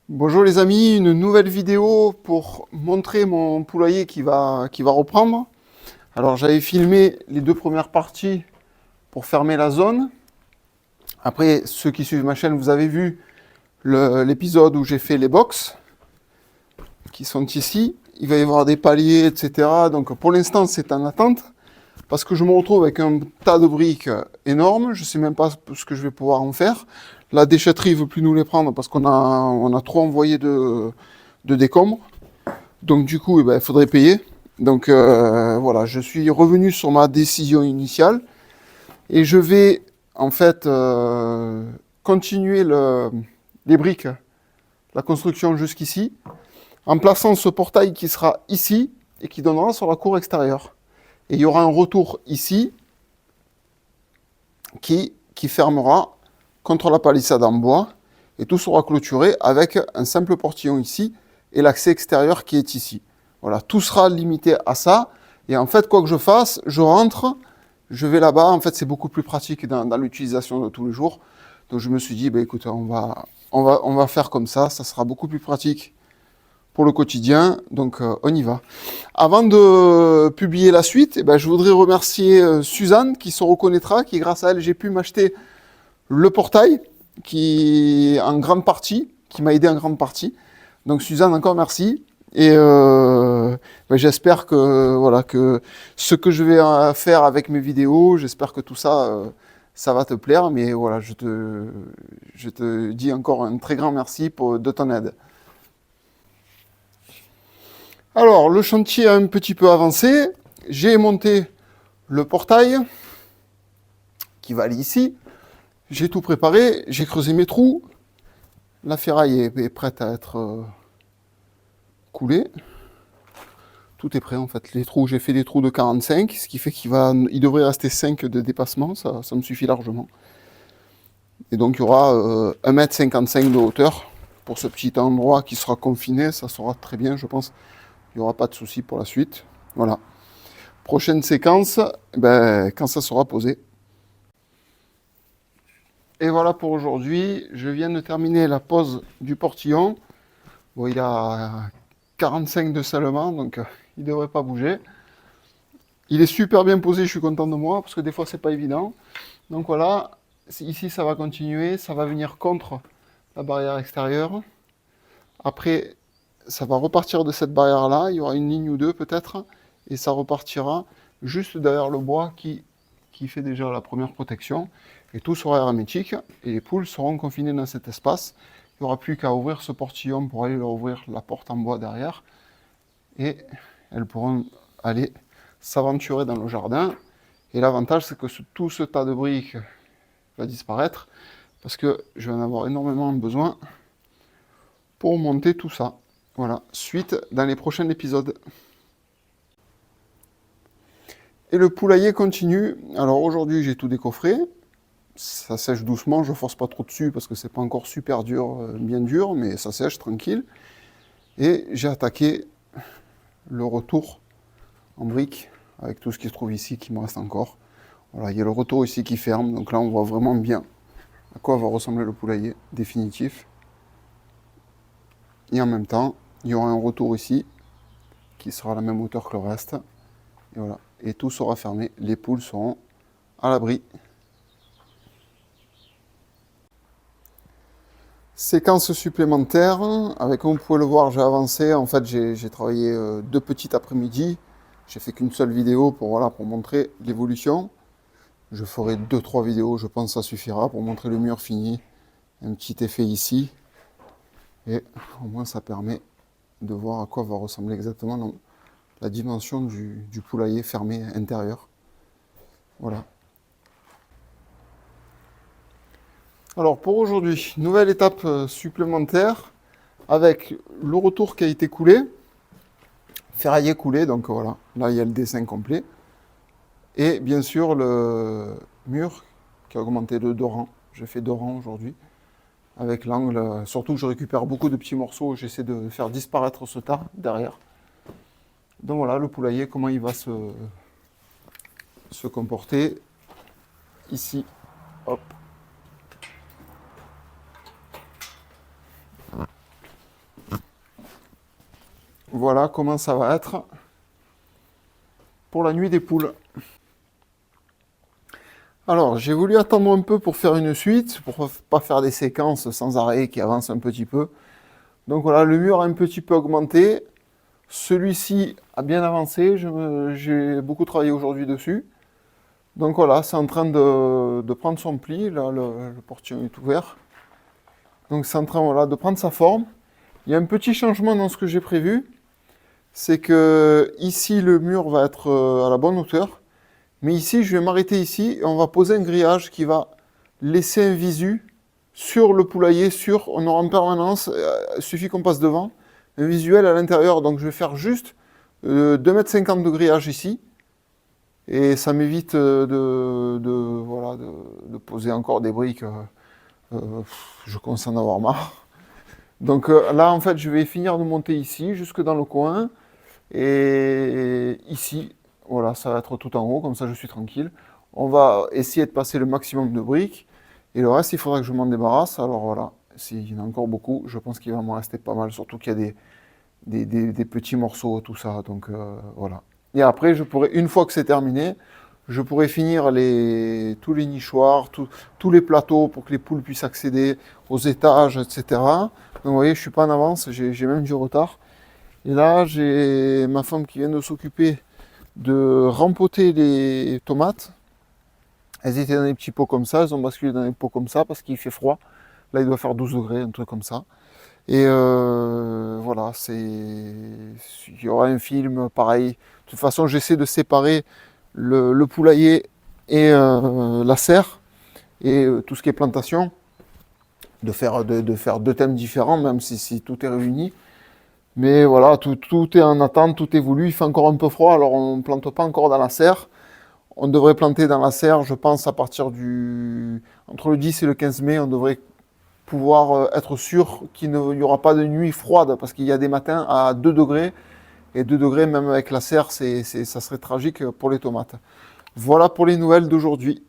Bonjour les amis, une nouvelle vidéo pour montrer mon poulailler qui va reprendre. Alors j'avais filmé les deux premières parties pour fermer la zone. Après, ceux qui suivent ma chaîne, vous avez vu l'épisode où j'ai fait les box qui sont ici. Il va y avoir des paliers, etc. Donc pour l'instant, c'est en attente parce que je me retrouve avec un tas de briques énorme. Je ne sais même pas ce que je vais pouvoir en faire. La déchetterie ne veut plus nous les prendre parce qu'on a trop envoyé de décombres. Donc du coup, eh ben, il faudrait payer. Donc voilà, je suis revenu sur ma décision initiale et je vais en fait continuer les briques, la construction jusqu'ici, en plaçant ce portail qui sera ici et qui donnera sur la cour extérieure. Et il y aura un retour ici qui fermera contre la palissade en bois et tout sera clôturé avec un simple portillon ici et l'accès extérieur qui est ici. Voilà, tout sera limité à ça. Et en fait, quoi que je fasse, je rentre, je vais là-bas. En fait, c'est beaucoup plus pratique dans l'utilisation de tous les jours. Donc je me suis dit, bah, écoute, on va faire comme ça sera beaucoup plus pratique pour le quotidien. Donc on y va. Avant de publier la suite, eh ben, je voudrais remercier Suzanne qui se reconnaîtra, qui grâce à elle, j'ai pu m'acheter le portail qui en grande partie, qui m'a aidé en grande partie. Donc Suzanne, encore merci. Et ben, j'espère que voilà que ce que je vais faire avec mes vidéos, j'espère que tout ça, ça va te plaire. Mais voilà, je te dis encore un très grand merci de ton aide. Alors, le chantier a un petit peu avancé. J'ai monté le portail qui va aller ici. J'ai tout préparé, j'ai creusé mes trous. La ferraille est prête à être coulée. Tout est prêt en fait. Les trous, j'ai fait des trous de 45, ce qui fait il devrait rester 5 de dépassement, ça me suffit largement. Et donc il y aura 1,55 m de hauteur pour ce petit endroit qui sera confiné, ça sera très bien, je pense. Il n'y aura pas de souci pour la suite. Voilà. Prochaine séquence, ben, quand ça sera posé. Et voilà pour aujourd'hui. Je viens de terminer la pose du portillon. Bon, il a 45 de seulement, donc il ne devrait pas bouger. Il est super bien posé, je suis content de moi, parce que des fois, c'est pas évident. Donc voilà, ici, ça va continuer, ça va venir contre la barrière extérieure. Après, ça va repartir de cette barrière-là, il y aura une ligne ou deux peut-être, et ça repartira juste derrière le bois qui fait déjà la première protection. Et tout sera hermétique, et les poules seront confinées dans cet espace. Il n'y aura plus qu'à ouvrir ce portillon pour aller leur ouvrir la porte en bois derrière. Et elles pourront aller s'aventurer dans le jardin. Et l'avantage, c'est que tout ce tas de briques va disparaître, parce que je vais en avoir énormément besoin pour monter tout ça. Voilà, suite dans les prochains épisodes. Et le poulailler continue. Alors aujourd'hui, j'ai tout décoffré. Ça sèche doucement, je force pas trop dessus parce que c'est pas encore super dur, bien dur, mais ça sèche tranquille. Et j'ai attaqué le retour en briques avec tout ce qui se trouve ici qui me reste encore. Voilà, il y a le retour ici qui ferme, donc là on voit vraiment bien à quoi va ressembler le poulailler définitif. Et en même temps, il y aura un retour ici qui sera à la même hauteur que le reste. Et voilà, et tout sera fermé, les poules seront à l'abri. Séquence supplémentaire, avec comme vous pouvez le voir, j'ai avancé. En fait, j'ai travaillé 2 petites après-midi. J'ai fait qu'une seule vidéo pour montrer l'évolution. Je ferai 2-3 vidéos, je pense que ça suffira pour montrer le mur fini. Un petit effet ici. Et au moins, ça permet de voir à quoi va ressembler exactement la dimension du poulailler fermé intérieur. Voilà. Alors pour aujourd'hui, nouvelle étape supplémentaire avec le retour qui a été coulé, ferraillé coulé, donc voilà, là il y a le dessin complet. Et bien sûr le mur qui a augmenté de 2 rangs. J'ai fait 2 rangs aujourd'hui avec l'angle, surtout que je récupère beaucoup de petits morceaux, j'essaie de faire disparaître ce tas derrière. Donc voilà le poulailler, comment il va se comporter ici. Hop. Voilà comment ça va être pour la nuit des poules. Alors, j'ai voulu attendre un peu pour faire une suite, pour pas faire des séquences sans arrêt qui avancent un petit peu. Donc voilà, le mur a un petit peu augmenté. Celui-ci a bien avancé, j'ai beaucoup travaillé aujourd'hui dessus. Donc voilà, c'est en train de prendre son pli, là le portillon est ouvert. Donc c'est en train voilà, de prendre sa forme. Il y a un petit changement dans ce que j'ai prévu, c'est que ici le mur va être à la bonne hauteur, mais ici je vais m'arrêter ici et on va poser un grillage qui va laisser un visu sur le poulailler, on aura en permanence, il suffit qu'on passe devant, un visuel à l'intérieur. Donc je vais faire juste 2,50 m de grillage ici. Et ça m'évite voilà, de poser encore des briques. Je commence à en avoir marre. Donc là, en fait, je vais finir de monter ici, jusque dans le coin. Et ici, voilà, ça va être tout en haut, comme ça je suis tranquille. On va essayer de passer le maximum de briques. Et le reste, il faudra que je m'en débarrasse. Alors voilà, s'il y en a encore beaucoup, je pense qu'il va m'en rester pas mal. Surtout qu'il y a des petits morceaux, tout ça. Donc voilà. Et après, une fois que c'est terminé, je pourrais finir tous les nichoirs, tous les plateaux pour que les poules puissent accéder aux étages, etc. Donc vous voyez, je ne suis pas en avance, j'ai même du retard. Et là, j'ai ma femme qui vient de s'occuper de rempoter les tomates. Elles étaient dans des petits pots comme ça, elles ont basculé dans des pots comme ça parce qu'il fait froid. Là, il doit faire 12 degrés, un truc comme ça. Et voilà, il y aura un film pareil. De toute façon, j'essaie de séparer le poulailler et la serre et tout ce qui est plantation, de faire deux thèmes différents, même si tout est réuni. Mais voilà, tout est en attente, tout est voulu. Il fait encore un peu froid, alors on ne plante pas encore dans la serre. On devrait planter dans la serre, je pense, à partir entre le 10 et le 15 mai, on devrait pouvoir être sûr qu'il n'y aura pas de nuit froide, parce qu'il y a des matins à 2 degrés, et 2 degrés, même avec la serre, ça serait tragique pour les tomates. Voilà pour les nouvelles d'aujourd'hui.